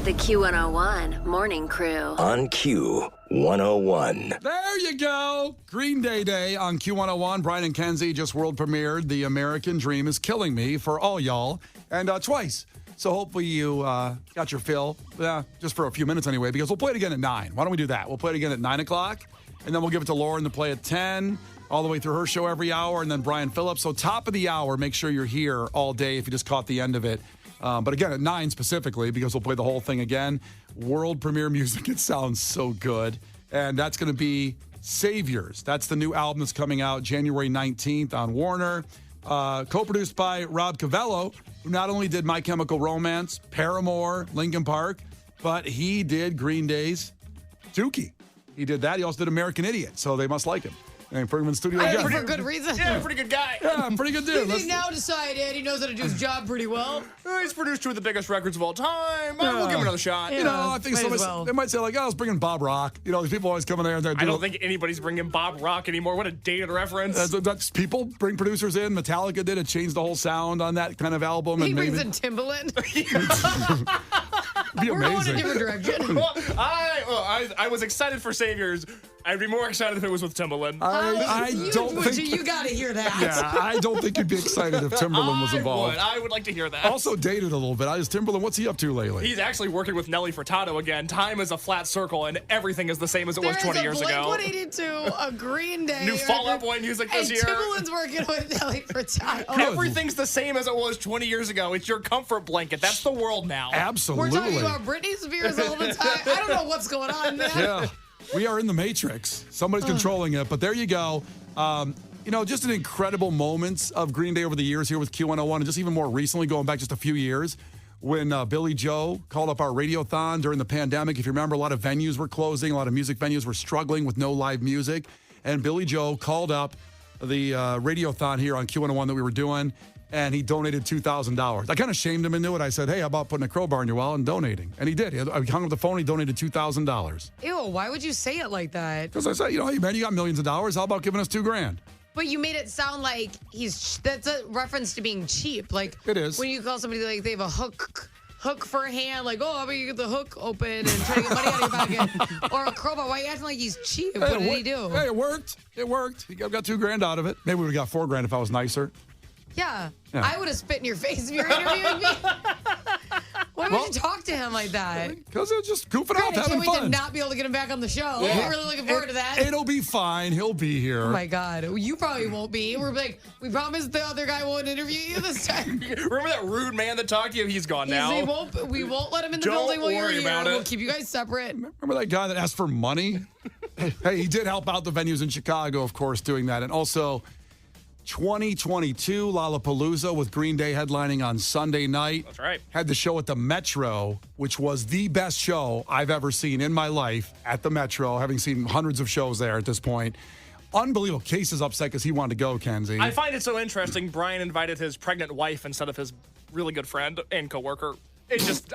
The Q101 Morning Crew. On Q101. There you go. Green Day on Q101. Brian and Kenzie just world premiered The American Dream is Killing Me for all y'all. And twice. So hopefully you got your fill. Just for a few minutes anyway, because we'll play it again at 9. Why don't we do that? We'll play it again at 9 o'clock. And then we'll give it to Lauren to play at 10. All the way through her show every hour. And then Brian Phillips. So top of the hour, make sure you're here all day if you just caught the end of it. But again, at 9 specifically, because we'll play the whole thing again. World premiere music. It sounds so good. And that's going to be Saviors. That's the new album that's coming out January 19th on Warner. Co-produced by Rob Cavallo, who not only did My Chemical Romance, Paramore, Linkin Park, but he did Green Day's Dookie. He did that. He also did American Idiot. So they must like him. And put him in the studio again. For good reason. Yeah, pretty good guy. Yeah, pretty good dude. He's now decided he knows how to do his job pretty well. He's produced two of the biggest records of all time. We'll give him another shot. You know, I think they might say, like, I was bringing Bob Rock. You know, these people always come in there and I don't think anybody's bringing Bob Rock anymore. What a dated reference. That's people bring producers in. Metallica did it, changed the whole sound on that kind of album. He brings in Timbaland. Be We're amazing. going a different direction. Well, I was excited for Saviors. I'd be more excited if it was with Timbaland. I don't think... You got to hear that. Yeah, I don't think you'd be excited if Timberland was involved. I would like to hear that. Also dated a little bit. Timberland, what's he up to lately? He's actually working with Nelly Furtado again. Time is a flat circle, and everything is the same as it was 20 years ago. 182, a Green Day. New Fall Out Boy music this year. Timbaland's working with Nelly Furtado. Everything's the same as it was 20 years ago. It's your comfort blanket. That's the world now. Absolutely. We're talking about Britney Spears all the time. I don't know what's going on, man. Yeah. We are in the Matrix. Somebody's controlling it, but there you go. Just an incredible moments of Green Day over the years here with Q101, and just even more recently, going back just a few years, when Billy Joe called up our radiothon during the pandemic. If you remember, a lot of venues were closing, a lot of music venues were struggling with no live music, and Billy Joe called up the radiothon here on Q101 that we were doing, and he donated $2,000. I kind of shamed him into it. I said, hey, how about putting a crowbar in your wallet and donating? And he did. I hung up the phone. He donated $2,000. Ew, why would you say it like that? Because I said, hey, man, you got millions of dollars. How about giving us $2,000? But you made it sound like that's a reference to being cheap. Like, it is. When you call somebody, like, they have a hook for a hand, like, how about you get the hook open and try to get money out of your pocket? Or a crowbar. Why are you acting like he's cheap? What did he do? Hey, it worked. It worked. He got $2,000 out of it. Maybe we would have got $4,000 if I was nicer. Yeah. I would have spit in your face if you were interviewing me. Why would you talk to him like that? Because it was just goofing off, having I can't wait fun. to not be able to get him back on the show. Yeah. I'm really looking forward to that. It'll be fine. He'll be here. Oh, my God. You probably won't be. We're like, we promised the other guy won't interview you this time. Remember that rude man that talked to you? He's gone now. We won't let him in the Don't building while you're worry here. about it. We'll keep you guys separate. Remember that guy that asked for money? Hey, he did help out the venues in Chicago, of course, doing that. And also, 2022 Lollapalooza with Green Day headlining on Sunday night. That's right. Had the show at the Metro, which was the best show I've ever seen in my life at the Metro, having seen hundreds of shows there at this point. Unbelievable. Case is upset because he wanted to go, Kenzie. I find it so interesting. Brian invited his pregnant wife instead of his really good friend and coworker.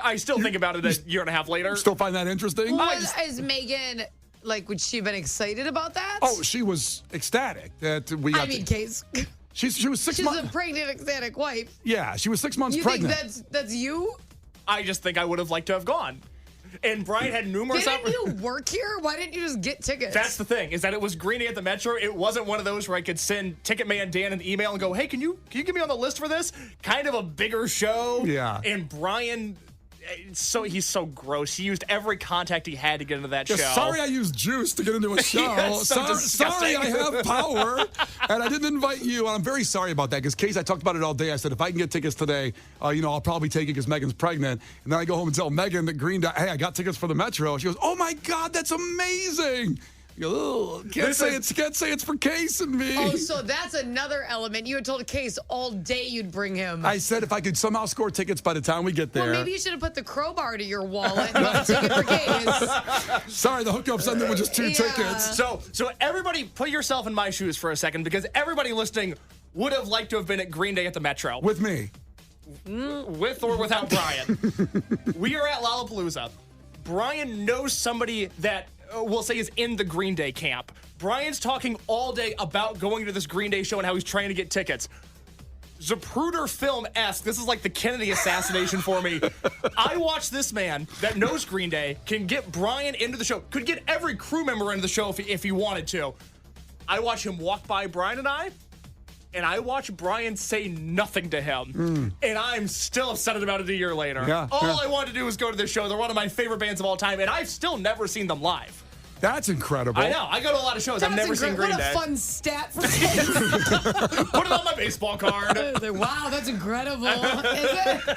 I still think about it a year and a half later. Still find that interesting? Is Megan, like, would she have been excited about that? Oh, she was ecstatic that we got Case. She was 6 She's months. a pregnant, ecstatic wife. Yeah, she was 6 months You pregnant. think that's you? I just think I would have liked to have gone. And Brian had numerous Didn't you work here? Why didn't you just get tickets? That's the thing, is that it was Green Day at the Metro. It wasn't one of those where I could send Ticketman Dan an email and go, hey, can you get me on the list for this? Kind of a bigger show. Yeah. And Brian, he's so gross. He used every contact he had to get into that show. Sorry I used juice to get into a show. Yeah, so sorry I have power, and I didn't invite you. And I'm very sorry about that, because Case, I talked about it all day. I said, if I can get tickets today, I'll probably take it because Megan's pregnant. And then I go home and tell Megan that Green Day, hey, I got tickets for the Metro. She goes, oh, my God, that's amazing. You go, can't say it's for Case and me. Oh, so that's another element. You had told Case all day you'd bring him. I said if I could somehow score tickets by the time we get there. Well, maybe you should have put the crowbar to your wallet and got a ticket for Case. Sorry, the hookups ended with just 2 tickets. So everybody put yourself in my shoes for a second, because everybody listening would have liked to have been at Green Day at the Metro. With me. With or without Brian. We are at Lollapalooza. Brian knows somebody that we'll say is in the Green Day camp. Brian's talking all day about going to this Green Day show and how he's trying to get tickets. Zapruder film-esque. This is like the Kennedy assassination for me. I watched this man that knows Green Day can get Brian into the show, could get every crew member into the show if he wanted to. I watch him walk by Brian and I watch Brian say nothing to him. And I'm still upset about it a year later. All I wanted to do was go to this show. They're one of my favorite bands of all time, and I've still never seen them live. That's incredible. I know. I go to a lot of shows. I've never seen Green Day. What a fun stat for kids. Put it on my baseball card. Wow, that's incredible. Is it?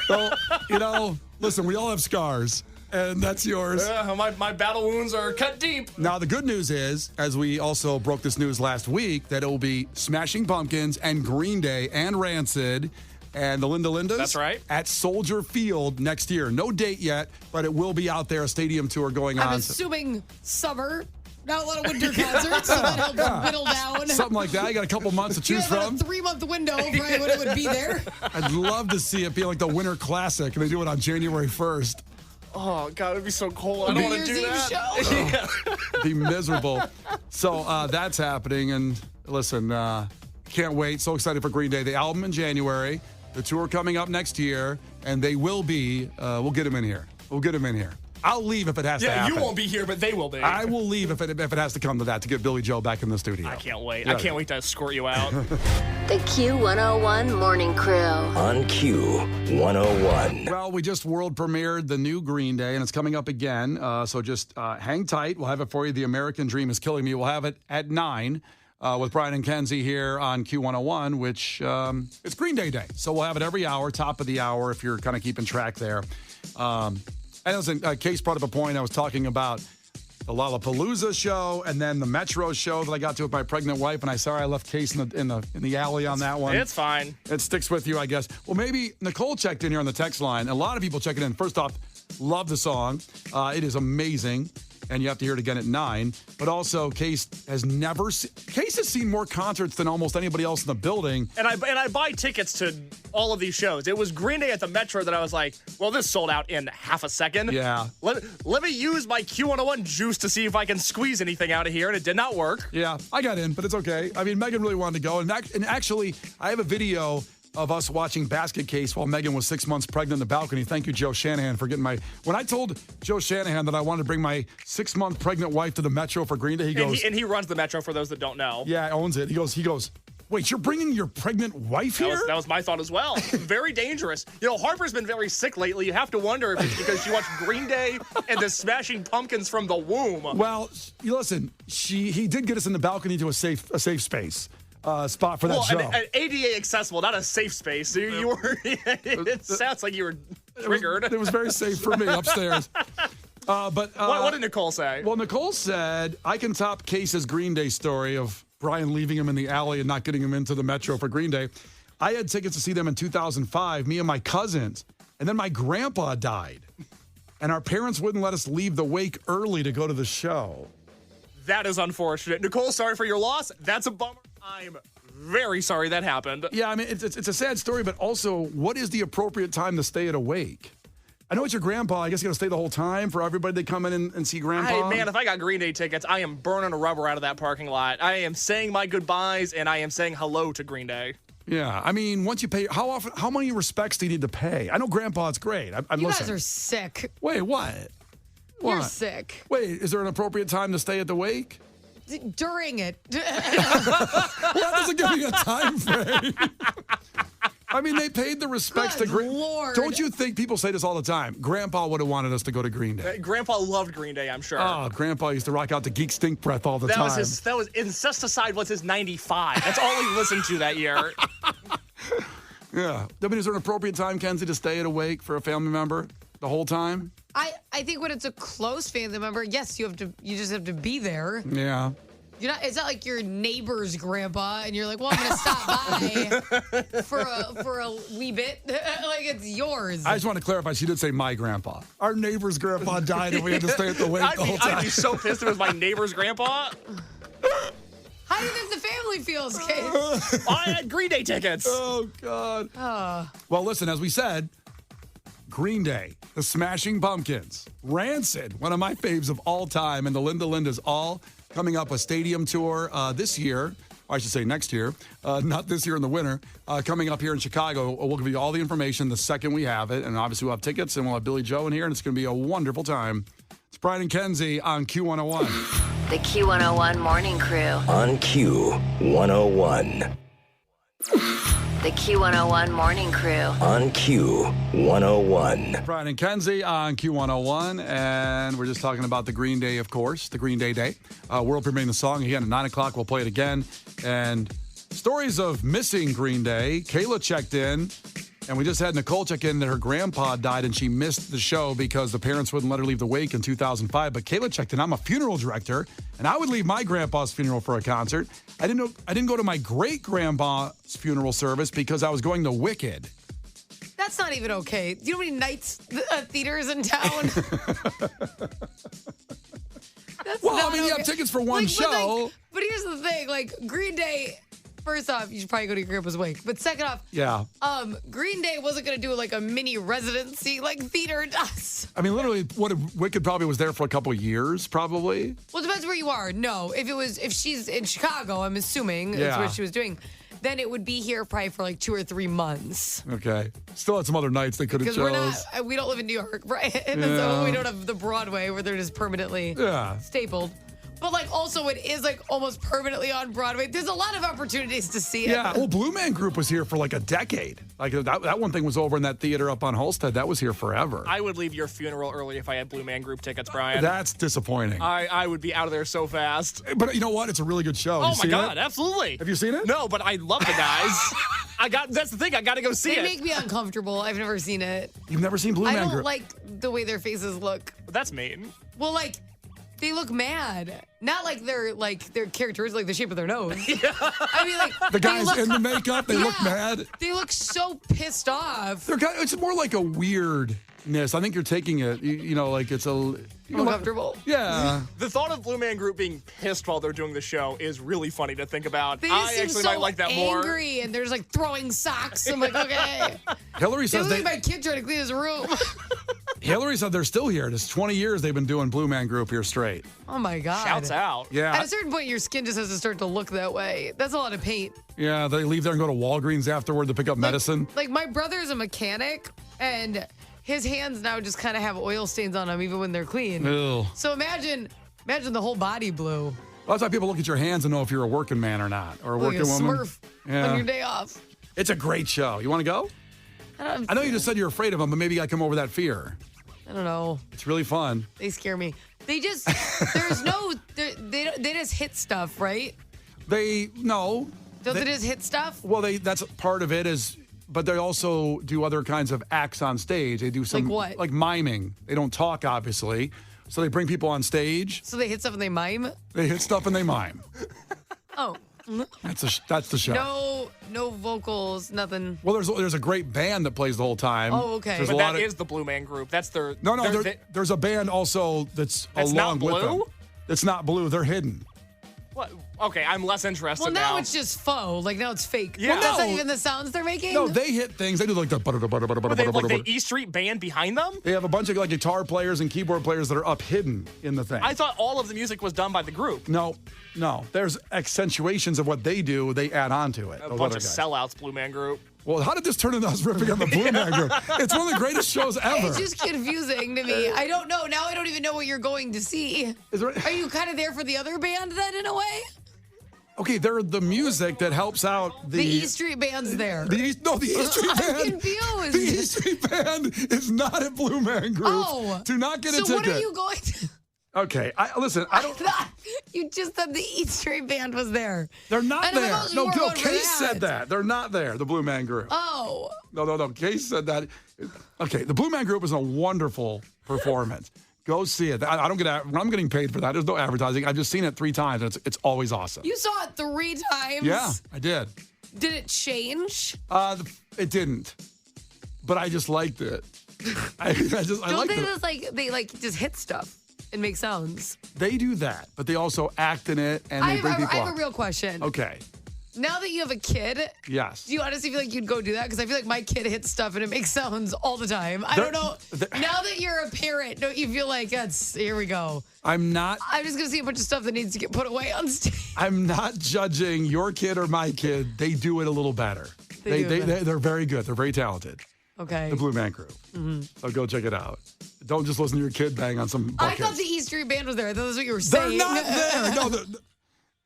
Well, listen, we all have scars, and that's yours. My battle wounds are cut deep. Now, the good news is, as we also broke this news last week, that it will be Smashing Pumpkins and Green Day and Rancid and the Linda Lindas. That's right. At Soldier Field next year. No date yet, but it will be out there, a stadium tour going on. I'm assuming summer. Not a lot of winter concerts, so that helps whittle down. Something like that. You got a couple months to choose from. A 3-month window, right, when it would be there. I'd love to see it be like the Winter Classic, and they do it on January 1st. Oh, God, it'd be so cold. I don't want to do that. Show. Be miserable. So that's happening, and listen, can't wait. So excited for Green Day. The album in January, the tour coming up next year, and they will be, we'll get them in here. I'll leave if it has to happen. Yeah, you won't be here, but they will be. I will leave if it has to come to that, to get Billy Joe back in the studio. I can't wait. I can't wait to escort you out. The Q101 Morning Crew. On Q101. Well, we just world premiered the new Green Day, and it's coming up again. So just hang tight. We'll have it for you. The American Dream is Killing Me. We'll have it at 9 with Brian and Kenzie here on Q101, which it's Green Day Day. So we'll have it every hour, top of the hour, if you're kind of keeping track there. And listen, Case brought up a point. I was talking about the Lollapalooza show and then the Metro show that I got to with my pregnant wife, and I left Case in the alley on that one. It's fine. It sticks with you, I guess. Well, maybe Nicole checked in here on the text line. A lot of people checking in. First off, love the song. It is amazing. And you have to hear it again at 9. But also, Case has seen more concerts than almost anybody else in the building. And I buy tickets to all of these shows. It was Green Day at the Metro that I was like, well, this sold out in half a second. Yeah. Let me use my Q101 juice to see if I can squeeze anything out of here, and it did not work. Yeah, I got in, but it's okay. I mean, Megan really wanted to go. And actually, I have a video of us watching Basket Case while Megan was 6 months pregnant in the balcony. Thank you, Joe Shanahan, for getting when I told Joe Shanahan that I wanted to bring my 6-month pregnant wife to the Metro for Green Day, he goes... And he runs the Metro for those that don't know. Yeah, owns it. He goes, wait, you're bringing your pregnant wife here? That was my thought as well. Very dangerous. Harper's been very sick lately. You have to wonder if it's because she watched Green Day and the Smashing Pumpkins from the womb. Well, listen, he did get us in the balcony to a safe space. Spot for that show. An ADA accessible, not a safe space. You were. It sounds like you were triggered. It was very safe for me upstairs. What did Nicole say? Well, Nicole said, I can top Case's Green Day story of Brian leaving him in the alley and not getting him into the Metro for Green Day. I had tickets to see them in 2005, me and my cousins, and then my grandpa died. And our parents wouldn't let us leave the wake early to go to the show. That is unfortunate. Nicole, sorry for your loss. That's a bummer. I'm very sorry that happened. Yeah, I mean, it's a sad story, but also, what is the appropriate time to stay at a wake? I know it's your grandpa. I guess you got to stay the whole time for everybody to come in and see grandpa. Hey, man, if I got Green Day tickets, I am burning a rubber out of that parking lot. I am saying my goodbyes, and I am saying hello to Green Day. Yeah, I mean, once you pay, how many respects do you need to pay? I know grandpa, it's great. You guys are sick. Wait, what? You're sick. Wait, is there an appropriate time to stay at the wake? During it. That doesn't give me a time frame. I mean, they paid the respects to Green Day. Don't you think people say this all the time? Grandpa would have wanted us to go to Green Day. Grandpa loved Green Day, I'm sure. Oh, Grandpa used to rock out the Geek Stink Breath all the time. That was Incesticide was his 95. That's all he listened to that year. Yeah. I mean, is there an appropriate time, Kenzie, to stay at a wake for a family member the whole time? I think when it's a close family member, yes, you just have to be there. Yeah. It's not like your neighbor's grandpa and you're like, well, I'm going to stop by for a wee bit. Like, it's yours. I just want to clarify, she did say my grandpa. Our neighbor's grandpa died and we had to stay at the wake the whole time. I'd be so pissed if it was my neighbor's grandpa. How do you think the family feels, Case? I had Green Day tickets. Oh, God. Well, listen, as we said, Green Day, the Smashing Pumpkins, Rancid, one of my faves of all time, and the Linda Lindas, all coming up a stadium tour this year or I should say next year, not this year in the winter, coming up here in Chicago. We'll give you all the information the second we have it. And obviously we'll have tickets and we'll have Billy Joe in here and it's going to be a wonderful time. It's Brian and Kenzie on Q101. The Q101 Morning Crew. On Q101. The Q101 Morning Crew. On Q101. Brian and Kenzie on Q101. And we're just talking about the Green Day, of course, the Green Day Day. World premiering the song again at 9 o'clock. We'll play it again. And stories of missing Green Day. Kayla checked in. And we just had Nicole check in that her grandpa died and she missed the show because the parents wouldn't let her leave the wake in 2005. But Kayla checked in. I'm a funeral director, and I would leave my grandpa's funeral for a concert. I didn't go to my great-grandpa's funeral service because I was going to Wicked. That's not even okay. Do you know how many nights theaters in town? Well, you have tickets for one show. But here's the thing, Green Day. First off, you should probably go to your grandpa's wake. But second off, yeah, Green Day wasn't going to do a mini residency like theater does. I mean, literally, what if Wicked probably was there for a couple of years, probably? Well, it depends where you are. No, if she's in Chicago, I'm assuming that's what she was doing, then it would be here probably for 2 or 3 months. Okay. Still had some other nights they could have chose. We don't live in New York, right? Yeah. So we don't have the Broadway where they're just permanently stapled. But also it is almost permanently on Broadway. There's a lot of opportunities to see it. Yeah. Well, Blue Man Group was here for a decade. That one thing was over in that theater up on Holstead. That was here forever. I would leave your funeral early if I had Blue Man Group tickets, Brian. That's disappointing. I would be out of there so fast. But you know what? It's a really good show. Oh my God, absolutely. Have you seen it? No, but I love the guys. That's the thing. I got to go see it. They make me uncomfortable. I've never seen it. You've never seen Blue Man Group? I don't like the way their faces look. That's mean. Well, they look mad. Not their characters, the shape of their nose. Yeah. I mean, the guys in the makeup, they look mad. They look so pissed off. It's more like a weirdness. I think you're taking it, it's a... uncomfortable. Yeah. The thought of Blue Man Group being pissed while they're doing the show is really funny to think about. They I actually might like that more. Angry, and they're just throwing socks. I'm okay. Hillary says my kid trying to clean his room. Hillary said they're still here. It's 20 years they've been doing Blue Man Group here straight. Oh my God. Shouts out. Yeah. At a certain point, your skin just has to start to look that way. That's a lot of paint. Yeah, they leave there and go to Walgreens afterward to pick up medicine. My brother's a mechanic, and his hands now just kind of have oil stains on them even when they're clean. Ew. So imagine the whole body blue. Well, that's why people look at your hands and know if you're a working man or not, or a working woman. Smurf on your day off. It's a great show. You want to go? I know you just said you're afraid of them, but maybe you got to come over that fear. I don't know. It's really fun. They scare me. They just, they just hit stuff, right? No. Don't they just hit stuff? Well, that's part of it but they also do other kinds of acts on stage. They do some what? Like miming. They don't talk, obviously. So they bring people on stage. So they hit stuff and they mime? They hit stuff and they mime. Oh. That's the show. No vocals, nothing. Well, there's a great band that plays the whole time. Oh, okay. There's But that is the Blue Man Group. That's their... No, there's a band also that's along not with them. blue? It's not blue. They're hidden. What? Okay, I'm less interested Well, now. now it's just faux. Now it's fake. Yeah. Well, that's No. not even the sounds they're making? No, they hit things. They do like the... Were they like the E Street band behind them? They have a bunch of guitar players and keyboard players that are up hidden in the thing. I thought all of the music was done by the group. No. There's accentuations of what they do. They add on to it. A bunch of sellouts, Blue Man Group. Well, how did this turn into us ripping on the Blue Man Group? It's one of the greatest shows ever. It's just confusing to me. I don't know. Now I don't even know what you're going to see. Are you kind of there for the other band then, in a way? Okay, they're the music that helps out The E Street band's there. The E Street band. I'm confused. The E Street band is not at Blue Man Group. Oh. Do not get a ticket. So what are you going to... Okay, listen, I don't... You just said the E Street band was there. They're not there. No, going Case for said that. They're not there, the Blue Man Group. Oh. No. Case said that. Okay, the Blue Man Group is a wonderful performance. Go see it. I'm getting paid for that. There's no advertising. I've just seen it 3 times, and it's always awesome. You saw it 3 times? Yeah, I did. Did it change? It didn't, but I just liked it. I liked it. They just hit stuff and make sounds? They do that, but they also act in it, and they bring people I have up. a real question. Okay. Now that you have a kid, Yes. do you honestly feel like you'd go do that? Because I feel like my kid hits stuff and it makes sounds all the time. I don't know. Now that you're a parent, don't you feel like here we go? I'm not I'm just going to see a bunch of stuff that needs to get put away on stage. I'm not judging your kid or my kid. They do it a little better. They're very good. They're very talented. Okay. The Blue Man Crew. So go check it out. Don't just listen to your kid bang on some I buckets. thought the E Street Band was there. I thought that's what you were They're saying. not there. No,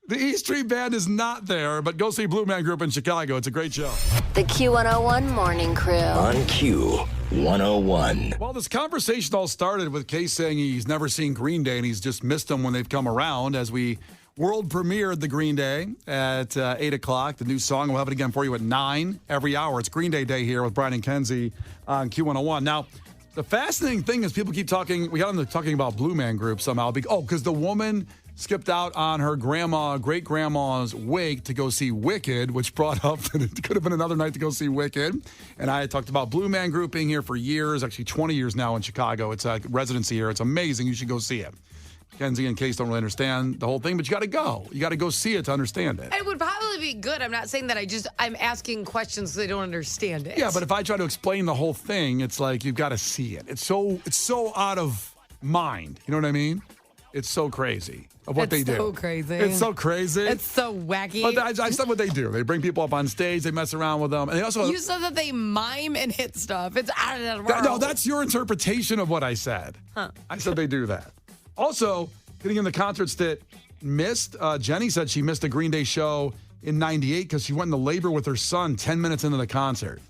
the E Street Band is not there, but go see Blue Man Group in Chicago. It's a great show. The Q101 Morning Crew. On Q101. Well, this conversation all started with Case saying he's never seen Green Day and he's just missed them when they've come around as we world premiered the Green Day at 8 o'clock. The new song, we'll have it again for you at 9 every hour. It's Green Day Day here with Brian and Kenzie on Q101. Now, the fascinating thing is people keep talking, we got them talking about Blue Man Group somehow. Because the woman skipped out on her great-grandma's wake to go see Wicked, which brought up that it could have been another night to go see Wicked. And I had talked about Blue Man Group being here for years, actually 20 years now in Chicago. It's a residency here. It's amazing. You should go see it. Kenzie and Case don't really understand the whole thing, but you got to go. You got to go see it to understand it. It would probably be good. I'm not saying that. I'm asking questions so they don't understand it. Yeah, but if I try to explain the whole thing, it's like you've got to see it. It's so out of mind. You know what I mean? It's so crazy of what they do. It's so crazy. It's so crazy. It's so wacky. But I said what they do. They bring people up on stage. They mess around with them. And they also. You said that they mime and hit stuff. It's out of that world. No, that's your interpretation of what I said. Huh. I said they do that. Also, getting in the concerts that missed, Jenny said she missed a Green Day show in 98 because she went into labor with her son 10 minutes into the concert.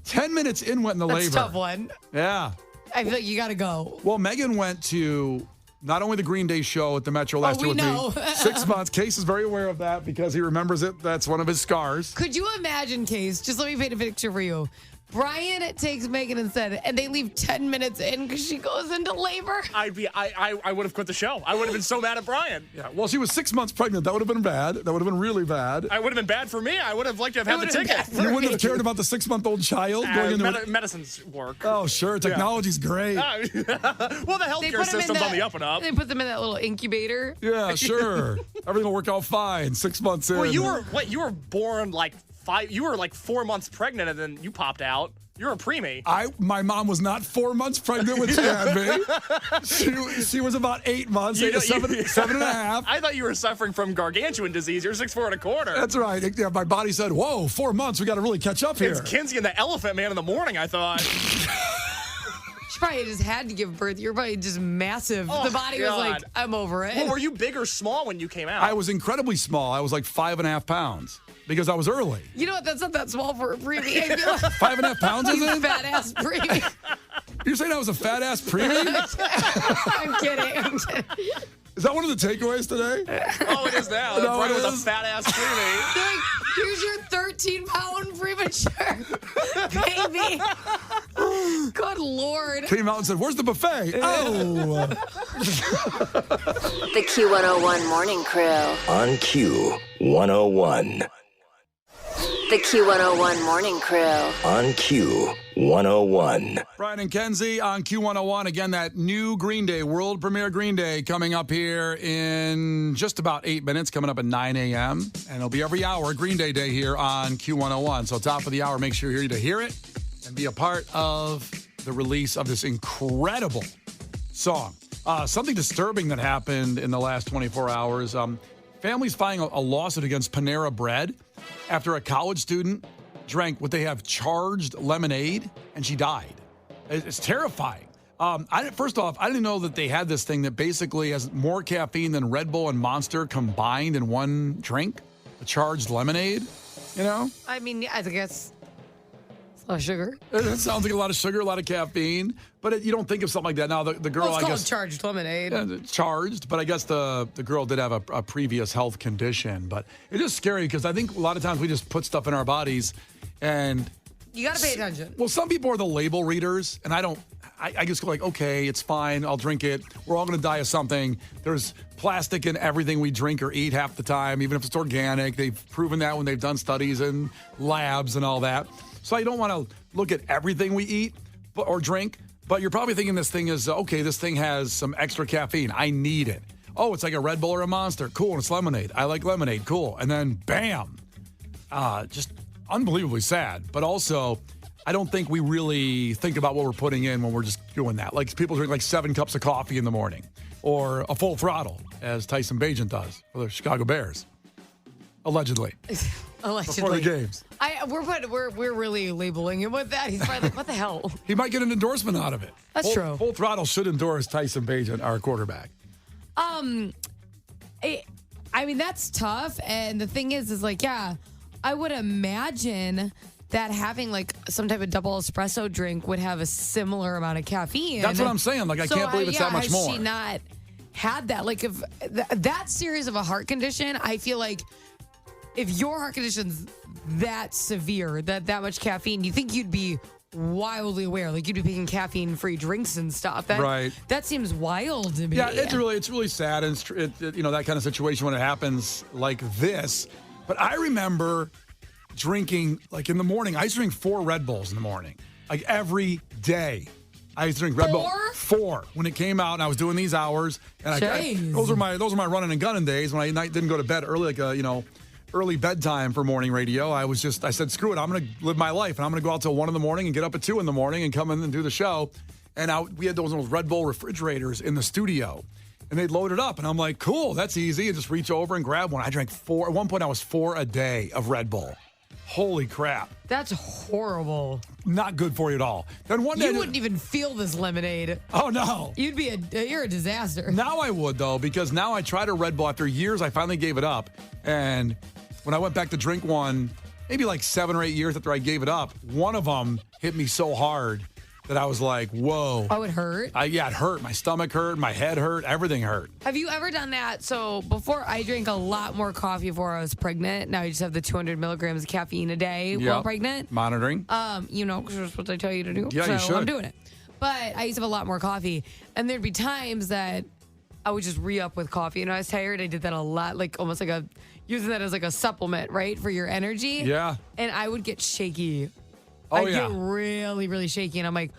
10 minutes in, went into labor. That's a tough one. Yeah. I feel like you got to go. Well, Megan went to not only the Green Day show at the Metro last year with know. me, 6 months. Case is very aware of that because he remembers it. That's one of his scars. Could you imagine, Case? Just let me paint a picture for you. Brian takes Megan instead, and they leave 10 minutes in because she goes into labor. I would have quit the show. I would have been so mad at Brian. Yeah, well, she was 6 months pregnant. That would have been bad. That would have been really bad. I would have been bad for me. I would have liked to have had the ticket. You wouldn't have cared about the 6-month-old child going into medicine's work. Oh, sure. Technology's great. Well, the healthcare system's on the up and up. They put them in that little incubator. Yeah, sure. Everything will work out fine. 6 months in. Well, you were born like 4 months pregnant and then you popped out. You're a preemie. My mom was not 4 months pregnant when she had me. She was about 8 months, seven and a half. I thought you were suffering from gargantuan disease. You're 6'4" $1/4. That's right. Yeah, my body said, "Whoa, 4 months. We got to really catch up here." It's Kenzie and the Elephant Man in the morning. I thought. She probably just had to give birth. You're probably just massive. Oh, the body was like, I'm over it. Well, were you big or small when you came out? I was incredibly small. I was like 5.5 pounds because I was early. You know what? That's not that small for a preemie. 5.5 pounds, is it? Fat ass preemie. You're saying I was a fat ass preemie? I'm kidding. Is that one of the takeaways today? Oh, it is now. No, Brian it was a is. fat ass preemie. They're like, here's your 13-pound premature baby. Good Lord. Came out and said, "Where's the buffet?" Oh. The Q101 Morning Crew. On Q101. The Q101 Morning Crew. On Q101. Brian and Kenzie on Q101. Again, that new Green Day, world premiere Green Day, coming up here in just about 8 minutes, coming up at 9 a.m. And it'll be every hour, Green Day Day here on Q101. So top of the hour, make sure you're here to hear it and be a part of the release of this incredible song. Something disturbing that happened in the last 24 hours. Families filing a lawsuit against Panera Bread after a college student drank what they have charged lemonade and she died. It's terrifying. First off, I didn't know that they had this thing that basically has more caffeine than Red Bull and Monster combined in one drink. A charged lemonade, you know? I mean, I guess it's a lot of sugar. It sounds like a lot of sugar, a lot of caffeine, but you don't think of something like that. Now, the girl, Well, it's I called guess. charged lemonade. Yeah, charged, but I guess the girl did have a previous health condition. But it's just scary because I think a lot of times we just put stuff in our bodies and. You got to pay attention. Well, some people are the label readers, and I don't. I just go like, okay, it's fine. I'll drink it. We're all going to die of something. There's plastic in everything we drink or eat half the time, even if it's organic. They've proven that when they've done studies in labs and all that. So I don't want to look at everything we eat or drink, but you're probably thinking this thing is, okay, this thing has some extra caffeine. I need it. Oh, it's like a Red Bull or a Monster. Cool, and it's lemonade. I like lemonade. Cool. And then, bam, just unbelievably sad. But also, I don't think we really think about what we're putting in when we're just doing that. Like people drink like 7 cups of coffee in the morning or a full throttle, as Tyson Bagent does for the Chicago Bears. Allegedly. Before the games. We're really labeling him with that. He's probably like, what the hell? He might get an endorsement out of it. That's true. Full throttle should endorse Tyson Bagent, our quarterback. I mean, that's tough. And the thing is like, yeah, I would imagine that having like some type of double espresso drink would have a similar amount of caffeine. That's what I'm saying. Like, I can't believe it's that much more. Has she not had that? Like, if that serious of a heart condition, I feel like if your heart condition's that severe, that much caffeine, you think you'd be wildly aware. Like, you'd be picking caffeine-free drinks and stuff. That seems wild to me. Yeah, it's really sad, and that kind of situation when it happens like this. But I remember drinking, like in the morning, I used to drink 4 Red Bulls in the morning, like every day. I used to drink Red Bull 4 when it came out, and I was doing these hours. And those were my running and gunning days when I didn't go to bed early, like early bedtime for morning radio. I said, screw it, I'm going to live my life, and I'm going to go out till 1 in the morning and get up at 2 in the morning and come in and do the show. And we had those Red Bull refrigerators in the studio, and they'd load it up, and I'm like, cool, that's easy. And just reach over and grab one. I drank 4. At one point, I was 4 a day of Red Bull. Holy crap. That's horrible. Not good for you at all. Then one day you wouldn't even feel this lemonade. Oh, no. You're a disaster. Now I would, though, because now I tried a Red Bull. After years, I finally gave it up. And when I went back to drink one, maybe like 7 or 8 years after I gave it up, one of them hit me so hard that I was like, whoa. Oh, it hurt? Yeah, it hurt. My stomach hurt. My head hurt. Everything hurt. Have you ever done that? So before, I drank a lot more coffee before I was pregnant. Now I just have the 200 milligrams of caffeine a day while pregnant. Monitoring. Because that's what I tell you to do. Yeah, so you should. I'm doing it. But I used to have a lot more coffee. And there'd be times that I would just re-up with coffee. And I was tired. I did that a lot, like almost like using that as like a supplement, right, for your energy. Yeah. And I would get shaky. I'd get really, really shaky. And I'm like,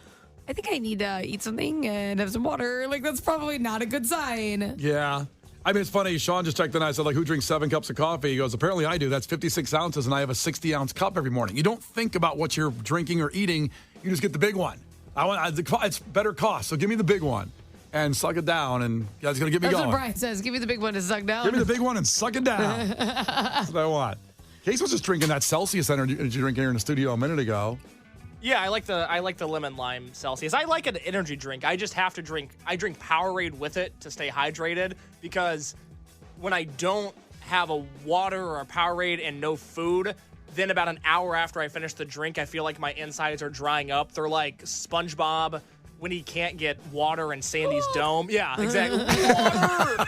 I think I need to eat something and have some water. Like, that's probably not a good sign. Yeah. I mean, it's funny. Sean just checked in. I said, like, who drinks 7 cups of coffee? He goes, apparently I do. That's 56 ounces, and I have a 60-ounce cup every morning. You don't think about what you're drinking or eating. You just get the big one. It's better cost, so give me the big one and suck it down, and that's going to get me going. That's what Brian says. Give me the big one to suck down. Give me the big one and suck it down. That's what I want. Case was just drinking that Celsius energy drink here in the studio a minute ago. Yeah, I like the lemon lime Celsius. I like an energy drink. I just have to drink. I drink Powerade with it to stay hydrated, because when I don't have a water or a Powerade and no food, then about an hour after I finish the drink, I feel like my insides are drying up. They're like SpongeBob when he can't get water in Sandy's dome. Yeah, exactly. Water!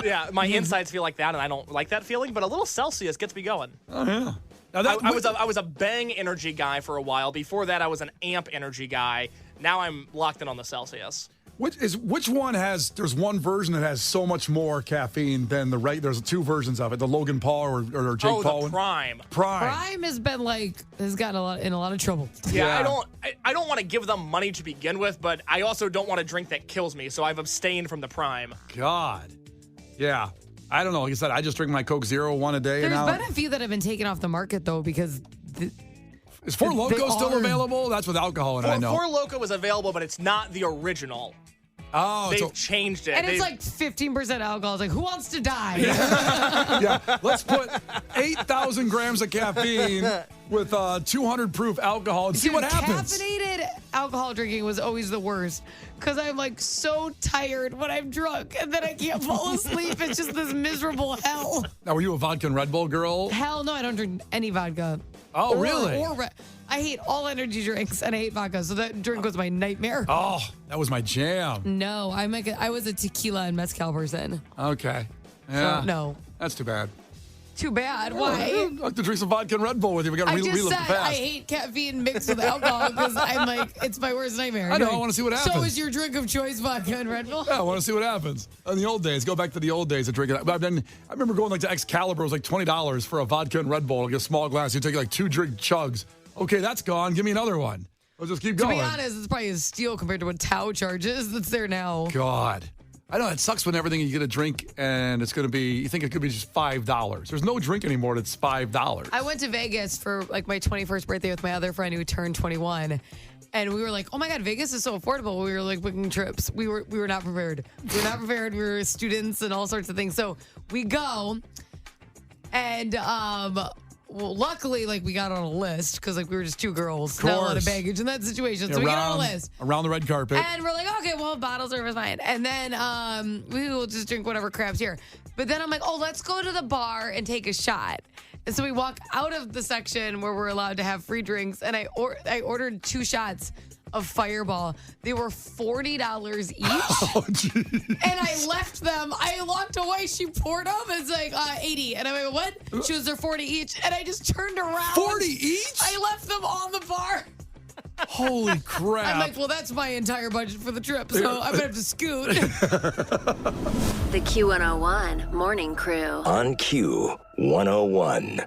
Yeah, my insides feel like that, and I don't like that feeling. But a little Celsius gets me going. Oh yeah. Now I was a Bang energy guy for a while. Before that, I was an Amp energy guy. Now I'm locked in on the Celsius. Which one has? There's one version that has so much more caffeine than the right. There's 2 versions of it: the Logan Paul or Jake Paul. Oh, the Prime. Prime has been has gotten in a lot of trouble. Yeah. I don't want to give them money to begin with, but I also don't want a drink that kills me, so I've abstained from the Prime. God. Yeah. I don't know. Like I said, I just drink my Coke Zero one a day. There's been a few that have been taken off the market, though, because... Is Four Loko still available? That's with alcohol in it, I know. Four Loko is available, but it's not the original. Oh, They've changed it. And it's like 15% alcohol. It's like, who wants to die? Yeah, let's put 8,000 grams of caffeine with 200 proof alcohol and see what happens. Caffeinated alcohol drinking was always the worst, because I'm like so tired when I'm drunk and then I can't fall asleep. It's just this miserable hell. Now, were you a vodka and Red Bull girl? Hell no, I don't drink any vodka. Oh, really? I hate all energy drinks, and I hate vodka, so that drink was my nightmare. Oh, that was my jam. No, I was a tequila and mezcal person. Okay. Yeah. So, no. That's too bad. Too bad. Why? I like to drink some vodka and Red Bull with you. We got to relive the past. I hate caffeine mixed with alcohol, because I'm like, it's my worst nightmare. I know. I want to see what happens. So is your drink of choice vodka and Red Bull? Yeah, I want to see what happens. In the old days, go back to the old days of drinking. I remember going like to Excalibur. It was like $20 for a vodka and Red Bull, like a small glass. You take like 2 drink chugs. Okay, that's gone. Give me another one. Let's just keep going. To be honest, it's probably a steal compared to what Tao charges. That's there now. God. I know it sucks when everything you get a drink and it's going to be, you think it could be just $5. There's no drink anymore that's $5. I went to Vegas for like my 21st birthday with my other friend who turned 21. And we were like, oh my God, Vegas is so affordable. We were like booking trips. We were not prepared. We were not prepared. We were students and all sorts of things. So we go and well, luckily, like, we got on a list because, like, we were just two girls, not a lot of baggage in that situation. So we got on a list. Around the red carpet. And we're like, okay, well, bottle service fine. And then we will just drink whatever crap's here. But then I'm like, oh, let's go to the bar and take a shot. And so we walk out of the section where we're allowed to have free drinks. And I ordered 2 shots of Fireball. They were $40 each. Oh, geez. And I left them. I walked away. She poured them. It's like 80. And I'm like, what? She was, they're 40 each. And I just turned around. 40 each? I left them on the bar. Holy crap. I'm like, well, that's my entire budget for the trip. So I'm going to have to scoot. The Q101 Morning Crew. On Q101.